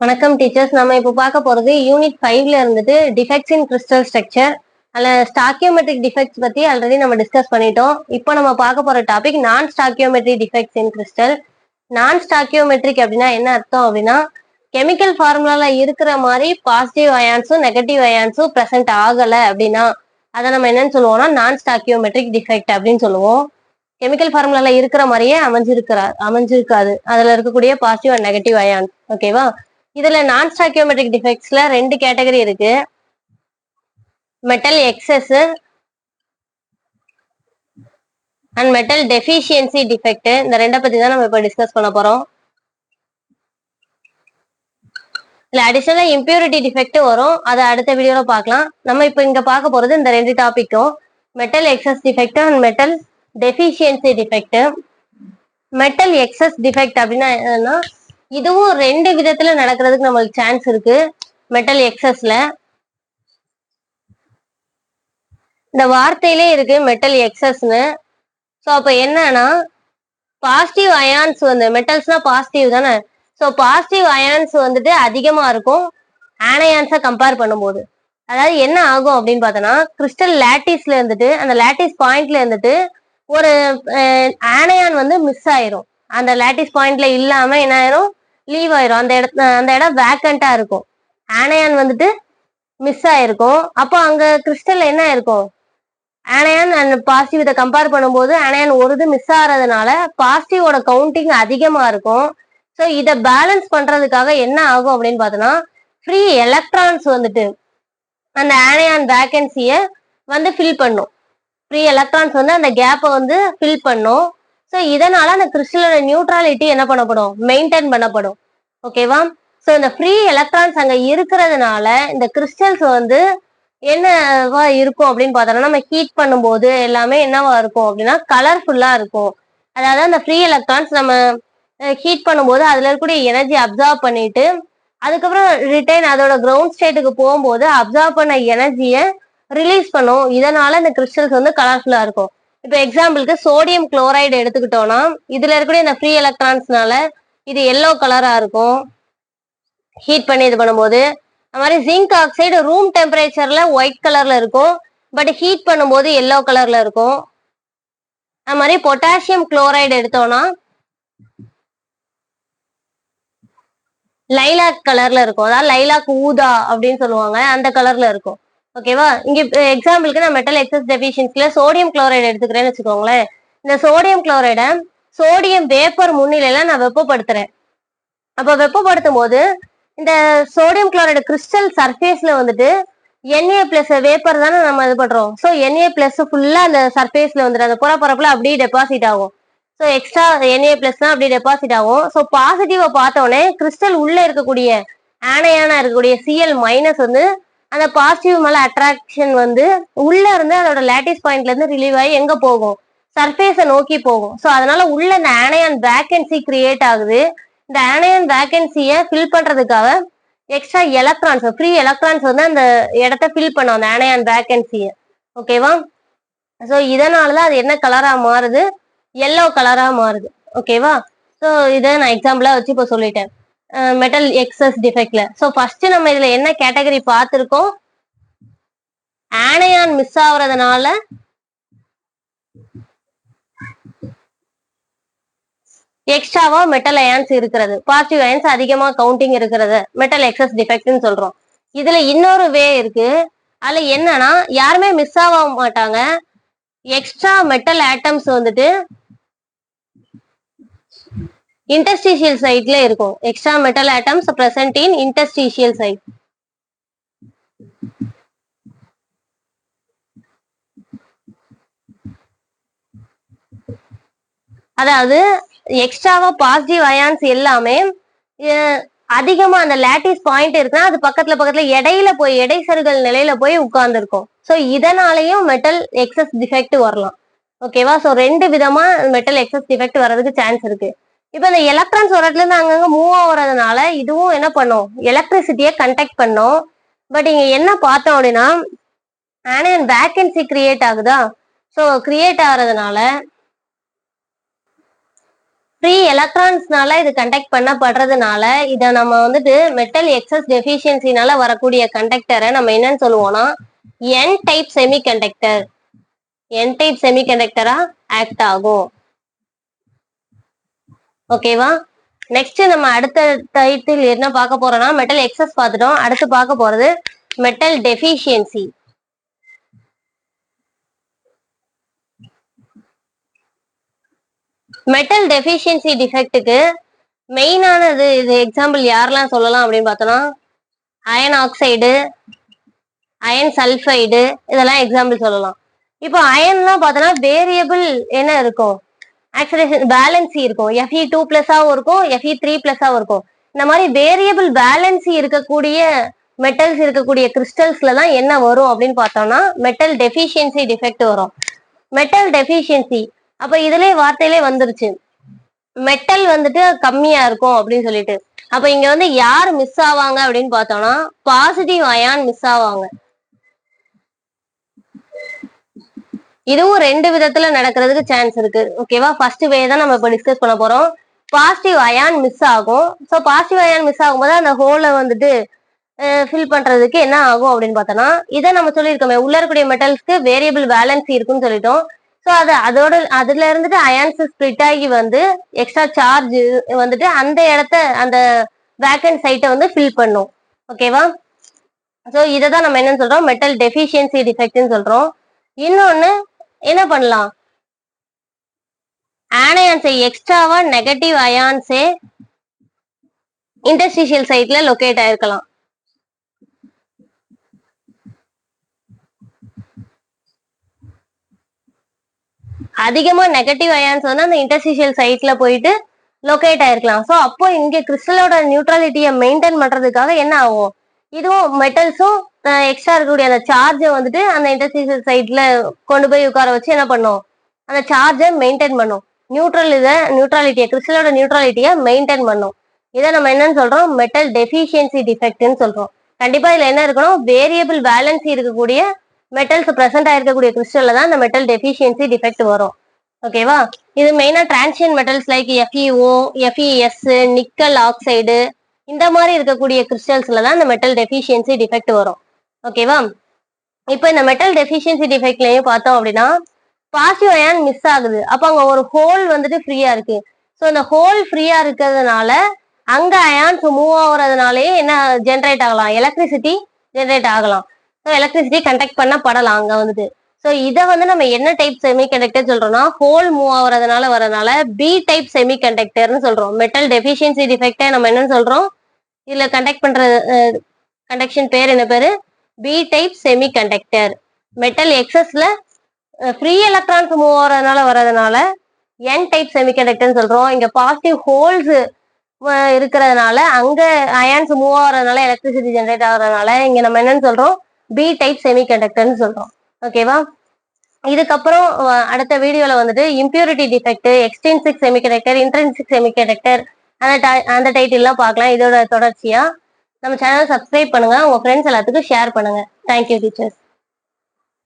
வணக்கம் டீச்சர்ஸ். நம்ம இப்போ பார்க்க போறது யூனிட் 5ல இருந்துட்டு டிஃபெக்ட்ஸ் இன் கிறிஸ்டல் ஸ்ட்ரக்சர். அதில் ஸ்டாக்கியோமெட்ரிக் டிஃபெக்ட்ஸ் பத்தி ஆல்ரெடி நம்ம டிஸ்கஸ் பண்ணிட்டோம். இப்போ நம்ம பார்க்க போற டாபிக் நான் ஸ்டாக்கியோமெட்ரிக் டிஃபெக்ட்ஸ் இன் கிறிஸ்டல். நான் ஸ்டாக்கியோமெட்ரிக் அப்படின்னா என்ன அர்த்தம் அப்படின்னா, கெமிக்கல் ஃபார்முலால இருக்கிற மாதிரி பாசிட்டிவ் அயான்ஸும் நெகட்டிவ் அயான்ஸும் ப்ரெசென்ட் ஆகலை அப்படின்னா அதை நம்ம என்னன்னு சொல்லுவோம்னா நான் ஸ்டாக்கியோமெட்ரிக் டிஃபெக்ட் அப்படின்னு சொல்லுவோம். கெமிக்கல் ஃபார்முலால இருக்கிற மாதிரியே அமைஞ்சிருக்காது அதுல இருக்கக்கூடிய பாசிட்டிவ் அண்ட் நெகட்டிவ் அயான்ஸ். ஓகேவா? இதுல நான் ஸ்டாக்கியோமெட்ரிக் டிஃபெக்ட்ஸ்ல ரெண்டு கேட்டகரி இருக்கு. Metal excess and metal deficiency defect. இந்த ரெண்டை பத்தி தான் நம்ம இப்ப டிஸ்கஸ் பண்ண போறோம். இல்ல அடிஷனலா இம்பியூரிட்டி டிஃபெக்ட் வரும், அதை அடுத்த வீடியோல பார்க்கலாம். நம்ம இப்ப இங்க பார்க்க போறது இந்த ரெண்டு டாபிக்கும், metal excess defect and metal deficiency defect. Metal excess defect அப்படின்னா என்னன்னா, இதுவும் ரெண்டு விதத்துல நடக்கிறதுக்கு நம்மளுக்கு சான்ஸ் இருக்கு. மெட்டல் எக்ஸஸ்ல இந்த வார்த்தையிலே இருக்கு மெட்டல் எக்ஸஸ்னு. ஸோ அப்ப என்னன்னா, பாசிட்டிவ் அயான்ஸ் வந்து மெட்டல்ஸ்னா பாசிட்டிவ் தானே. ஸோ பாசிட்டிவ் அயான்ஸ் வந்துட்டு அதிகமா இருக்கும் ஆனயான்ஸை கம்பேர் பண்ணும்போது. அதாவது என்ன ஆகும் அப்படின்னு பார்த்தோன்னா, கிறிஸ்டல் லேட்டிஸ்ல இருந்துட்டு அந்த லேட்டிஸ் பாயிண்ட்ல இருந்துட்டு ஒரு ஆனயான் வந்து மிஸ் ஆயிரும். அந்த லேட்டிஸ் பாயிண்ட்ல இல்லாம என்ன ஆயிரும், லீவ் ஆயிரும். அந்த இடம் வேக்கண்டா இருக்கும், ஆனயான் வந்துட்டு மிஸ் ஆயிருக்கும். அப்போ அங்க கிறிஸ்டல் என்ன இருக்கும், ஆனயான் அண்ட் பாசிட்டிவ் இதை கம்பேர் பண்ணும்போது ஆனயான் ஒரு இது மிஸ் ஆகிறதுனால பாசிட்டிவோட கவுண்டிங் அதிகமா இருக்கும். ஸோ இதை பேலன்ஸ் பண்றதுக்காக என்ன ஆகும் அப்படின்னு பார்த்தோன்னா, ஃப்ரீ எலக்ட்ரான்ஸ் வந்துட்டு அந்த ஆனயான் வேகன்சியை வந்து ஃபில் பண்ணும். ஃப்ரீ எலக்ட்ரான்ஸ் வந்து அந்த கேப்பை வந்து ஃபில் பண்ணும். ஸோ இதனால அந்த கிறிஸ்டலோட நியூட்ராலிட்டி என்ன பண்ணப்படும், மெயின்டைன் பண்ணப்படும். ஓகேவா? ஸோ இந்த ஃப்ரீ எலக்ட்ரான்ஸ் அங்க இருக்கிறதுனால இந்த கிறிஸ்டல்ஸ் வந்து என்னவா இருக்கும் அப்படின்னு பார்த்தோம்னா, நம்ம ஹீட் பண்ணும்போது எல்லாமே என்னவா இருக்கும் அப்படின்னா கலர்ஃபுல்லா இருக்கும். அதாவது அந்த ஃப்ரீ எலக்ட்ரான்ஸ் நம்ம ஹீட் பண்ணும்போது அதுல இருக்கக்கூடிய எனர்ஜி அப்சர்வ் பண்ணிட்டு அதுக்கப்புறம் ரிட்டைன் அதோட கிரவுண்ட் ஸ்டேட்டுக்கு போகும்போது அப்சர்வ் பண்ண எனர்ஜியை ரிலீஸ் பண்ணும். இதனால இந்த கிறிஸ்டல்ஸ் வந்து கலர்ஃபுல்லா இருக்கும். இப்போ எக்ஸாம்பிளுக்கு சோடியம் குளோரைடு எடுத்துக்கிட்டோம்னா, இதுல இருக்கக்கூடிய இந்த ஃப்ரீ எலக்ட்ரான்ஸ்னால இது எல்லோ கலரா இருக்கும் ஹீட் பண்ணி இது பண்ணும்போது. அது மாதிரி ஜிங்க் ஆக்சைடு ரூம் டெம்பரேச்சர்ல ஒயிட் கலர்ல இருக்கும், பட் ஹீட் பண்ணும்போது எல்லோ கலர்ல இருக்கும். அது மாதிரி பொட்டாசியம் குளோரைடு எடுத்தோம்னா லைலாக் கலர்ல இருக்கும், அதாவது லைலாக் ஊதா அப்படின்னு சொல்லுவாங்க, அந்த கலர்ல இருக்கும். ஓகேவா? இங்க எக்ஸாம்பிளுக்கு நான் மெட்டல் எக்ஸஸ் டெஃபிஷியன்சில சோடியம் குளோரைடு எடுத்துக்கிறேன்னு வச்சுக்கோங்களேன். இந்த சோடியம் குளோரைடை சோடியம் வேப்பர் முன்னிலையில நான் வெப்பப்படுத்துறேன். அப்ப வெப்பப்படுத்தும் போது இந்த சோடியம் குளோரைடு கிறிஸ்டல் சர்ஃபேஸ்ல வந்துட்டு Na பிளஸ் வேப்பர் தானே நம்ம இது பண்றோம். ஸோ Na பிளஸ் ஃபுல்லா அந்த சர்ஃபேஸ்ல வந்துட்டு அந்த புறப்பரப்புல அப்படியே டெபாசிட் ஆகும். ஸோ எக்ஸ்ட்ரா Na பிளஸ் தான் அப்படியே டெபாசிட் ஆகும். ஸோ பாசிட்டிவா பார்த்தோன்னே கிறிஸ்டல் உள்ள இருக்கக்கூடிய ஆனையானா இருக்கக்கூடிய Cl மைனஸ் வந்து அந்த பாசிட்டிவ் மேல அட்ராக்ஷன் வந்து உள்ள இருந்து அதோட லேட்டிஸ் பாயிண்ட்ல இருந்து ரிலீவ் ஆகி எங்க போகும், சர்ஃபேஸை நோக்கி போகும். ஸோ அதனால உள்ள இந்த ஆனையான் வேகன்சி கிரியேட் ஆகுது. இந்த ஆனையான் வேகன்சியை ஃபில் பண்றதுக்காக எக்ஸ்ட்ரா எலக்ட்ரான்ஸ், ஃப்ரீ எலக்ட்ரான்ஸ் வந்து அந்த இடத்த ஃபில் பண்ணும் அந்த ஆனையான் வேகன்சியை. ஓகேவா? ஸோ இதனாலதான் அது என்ன கலரா மாறுது, எல்லோ கலரா மாறுது. ஓகேவா? ஸோ இதை நான் எக்ஸாம்பிளா வச்சு இப்போ சொல்லிட்டேன் மெட்டல் எக்ஸஸ் டிஃபெக்ட்ல. ஸோ ஃபர்ஸ்ட் நம்ம இதுல என்ன கேட்டகரி பார்த்துருக்கோம், ஆனையான் மிஸ் ஆகுறதுனால எக்ஸ்ட்ராவா மெட்டல் அயான்ஸ் இருக்கிறது, பாசிட்டிவ் அயான்ஸ் அதிகமா கவுண்டிங் இருக்கிறது மெட்டல் எக்ஸஸ் டிஃபெக்ட்னு சொல்றோம். இதுல இன்னொரு வே இருக்கு. அதுல என்னன்னா, யாருமே மிஸ் ஆக மாட்டாங்க, எக்ஸ்ட்ரா மெட்டல் ஆட்டம்ஸ் வந்துட்டு இன்டர்ஸ்டிஷியல் சைட்ல இருக்கும். Extra metal atoms present in interstitial site. அதாவது எக்ஸ்ட்ராவா பாசிட்டிவ் அயான்ஸ் எல்லாமே அதிகமா அந்த லேட்டிஸ் பாயிண்ட் இருக்குன்னா அது பக்கத்துல இடையில போய் இடைசருகல் நிலையில போய் உட்கார்ந்து இருக்கும். ஸோ இதனாலையும் மெட்டல் எக்ஸஸ் டிஃபெக்ட் வரலாம். ஓகேவா? ஸோ ரெண்டு விதமா மெட்டல் எக்ஸஸ் டிஃபெக்ட் வர்றதுக்கு சான்ஸ் இருக்கு. இப்போ இந்த எலக்ட்ரான்ஸ் ஒரு இடத்துல இருந்து அங்கங்க மூவ் ஆகுறதுனால இதுவும் என்ன பண்ணும், எலக்ட்ரிசிட்டியை கண்டக்ட் பண்ணும். பட் இங்க என்ன பார்த்தோம் அப்படின்னா, ஆனையன் வேகன்சி கிரியேட் ஆகுதா. ஸோ கிரியேட் ஆகுறதுனால ஃப்ரீ எலக்ட்ரான்ஸ்னால இது கண்டக்ட் பண்ணப்படுறதுனால இதை நம்ம வந்துட்டு மெட்டல் எக்ஸஸ் டெஃபிஷியன்சினால வரக்கூடிய கண்டக்டரை நம்ம என்னன்னு சொல்லுவோம்னா N type semiconductor. N type செமி கண்டக்டரா ஆக்ட் ஆகும். ஓகேவா? நெக்ஸ்ட் நம்ம அடுத்த டைட்டில் என்ன பார்க்க போறோம்னா மெட்டல் எக்ஸஸ் பார்த்துட்டோம். அடுத்து பார்க்க போறது மெட்டல் டெஃபிஷியன்சி. மெட்டல் டெஃபிஷியன்சி டிஃபெக்ட்டுக்கு மெயினானது இது எக்ஸாம்பிள் யாரெல்லாம் சொல்லலாம் அப்படின்னு பார்த்தோம்னா அயன் ஆக்சைடு, அயன் சல்ஃபைடு, இதெல்லாம் எக்ஸாம்பிள் சொல்லலாம். இப்போ அயன்லாம் பார்த்தோன்னா வேரியபிள் என்ன இருக்கும், ஆக்சிடேஷன் பேலன்சி இருக்கும். Fe2+ இருக்கும், Fe3+ இருக்கும். இந்த மாதிரி வேரியபிள் பேலன்சி இருக்கக்கூடிய மெட்டல்ஸ் இருக்கக்கூடிய கிறிஸ்டல்ஸ்ல தான் என்ன வரும் அப்படின்னு பார்த்தோம்னா மெட்டல் டெஃபிஷியன்சி டிஃபெக்ட் வரும். மெட்டல் டெஃபிஷியன்சி அப்ப இதுலயே வார்த்தையிலே வந்துருச்சு, மெட்டல் வந்துட்டு கம்மியா இருக்கும் அப்படின்னு சொல்லிட்டு. அப்ப இங்க வந்து யார் மிஸ் ஆவாங்க அப்படின்னு பார்த்தோம்னா பாசிட்டிவ் அயான் மிஸ் ஆவாங்க. இதுவும் ரெண்டு விதத்துல நடக்கிறதுக்கு சான்ஸ் இருக்கு. ஓகேவா? ஃபர்ஸ்ட் வே தான் நம்ம இப்ப டிஸ்கஸ் பண்ண போறோம். பாசிட்டிவ் அயான் மிஸ் ஆகும். ஸோ பாசிட்டிவ் அயான் மிஸ் ஆகும்போது அந்த ஹோலை வந்துட்டு ஃபில் பண்றதுக்கு என்ன ஆகும் அப்படின்னு பார்த்தோம்னா இதை நம்ம சொல்லியிருக்கோமே, உள்ள இருக்கக்கூடிய மெட்டல்ஸ்க்கு வேரியபிள் பேலன்சி இருக்குன்னு சொல்லிட்டோம். ஸோ அதுல இருந்துட்டு அயான்ஸ் ஸ்பிளிட் ஆகி வந்து எக்ஸ்ட்ரா சார்ஜ் வந்துட்டு அந்த இடத்த அந்த வேக்கன்ட் சைட்டை வந்து ஃபில் பண்ணும். ஓகேவா? ஸோ இதை தான் நம்ம என்னன்னு சொல்றோம், மெட்டல் டெஃபிஷியன்சி டிஃபெக்ட்னு சொல்றோம். இன்னொன்னு என்ன பண்ணலாம், ஆனயான்ஸை எக்ஸ்ட்ராவா நெகட்டிவ் அயான்ஸே இன்டர்ஸ்டிஷியல் சைட்ல லொகேட் ஆயிருக்கலாம். அதிகமா நெகட்டிவ் அயான்ஸ் வந்து அந்த இன்டர்ஸ்டிஷியல் சைட்ல போயிட்டு லொகேட் ஆயிருக்கலாம். ஸோ அப்போ இங்க கிறிஸ்டலோட நியூட்ரலிட்டியை மெயின்டைன் பண்றதுக்காக என்ன ஆகும், இதுவும் மெட்டல்ஸும் எக்ஸ்ட்ரா இருக்கக்கூடிய அந்த சார்ஜை வந்துட்டு அந்த இன்டர்ஸ்டிஷியல் சைட்ல கொண்டு போய் உட்கார வச்சு என்ன பண்ணும், அந்த சார்ஜை மெயின்டைன் பண்ணும். நியூட்ரலிட்டியை கிறிஸ்டலோட நியூட்ரலிட்டியை மெயின்டைன் பண்ணும். இதை நம்ம என்னன்னு சொல்றோம், மெட்டல் டெஃபிஷியன்சி டிஃபெக்ட்னு சொல்றோம். கண்டிப்பா இதுல என்ன இருக்கணும், வேரியபிள் பேலன்சி இருக்கக்கூடிய மெட்டல்ஸ் பிரசன்ட் ஆயிருக்கக்கூடிய கிறிஸ்டல்ல தான் இந்த மெட்டல் டெஃபிஷியன்சி டிஃபெக்ட் வரும். ஓகேவா? இது மெயினா டிரான்சியன் metals like FeO, FeS, nickel oxide இந்த மாதிரி இருக்கக்கூடிய கிறிஸ்டல்ஸ்ல தான் இந்த மெட்டல் டெஃபிஷியன்சி டிஃபெக்ட் வரும். ஓகேவா? இப்போ இந்த மெட்டல் டெஃபிஷியன்சி டிஃபெக்ட்லயும் பார்த்தோம் அப்படின்னா பாசிட்டிவ் அயான் மிஸ் ஆகுது. அப்போ அங்க ஒரு ஹோல் வந்துட்டு ஃப்ரீயா இருக்கு. ஸோ இந்த ஹோல் ஃப்ரீயா இருக்கிறதுனால அங்க அயான்ஸ் மூவ் ஆகுறதுனாலே என்ன ஜென்ரேட் ஆகலாம், எலக்ட்ரிசிட்டி ஜென்ரேட் ஆகலாம். ஸோ எலக்ட்ரிசிட்டி கண்டக்ட் பண்ணப்படலாம் அங்க வந்துட்டு. ஸோ இதை வந்து நம்ம என்ன டைப் செமி கண்டக்டர் சொல்றோம்னா ஹோல் மூவ் ஆகுறதுனால வரதுனால பி டைப் செமி கண்டக்டர்னு சொல்றோம். மெட்டல் டெஃபிஷியன்சி டிஃபெக்டை நம்ம என்னன்னு சொல்றோம், இதுல கண்டக்ட் பண்ற கண்டக்ஷன் பேர் என்ன பேரு, P type semiconductor. Metal எக்ஸஸ்ல ஃப்ரீ எலக்ட்ரான்ஸ் மூவ் ஆகுறதுனால வரதுனால என் டைப் செமி கண்டக்டர்னு சொல்றோம். இங்க பாசிட்டிவ் ஹோல்ஸ் இருக்கிறதுனால அங்க அயான்ஸ் மூவ் ஆகுறதுனால எலக்ட்ரிசிட்டி ஜென்ரேட் ஆகுறதுனால இங்க நம்ம என்னன்னு சொல்றோம், பி டைப் செமி கண்டக்டர்னு சொல்றோம். ஓகேவா? இதுக்கப்புறம் அடுத்த வீடியோல வந்துட்டு impurity defect, extrinsic semiconductor, intrinsic semiconductor அந்த டைட்டில்லாம் பார்க்கலாம். இதோட தொடர்ச்சியா நம்ம சேனல் சப்ஸ்கிரைப் பண்ணுங்க, உங்க ஃப்ரெண்ட்ஸ் எல்லாத்துக்கும் ஷேர் பண்ணுங்க. Thank you teachers.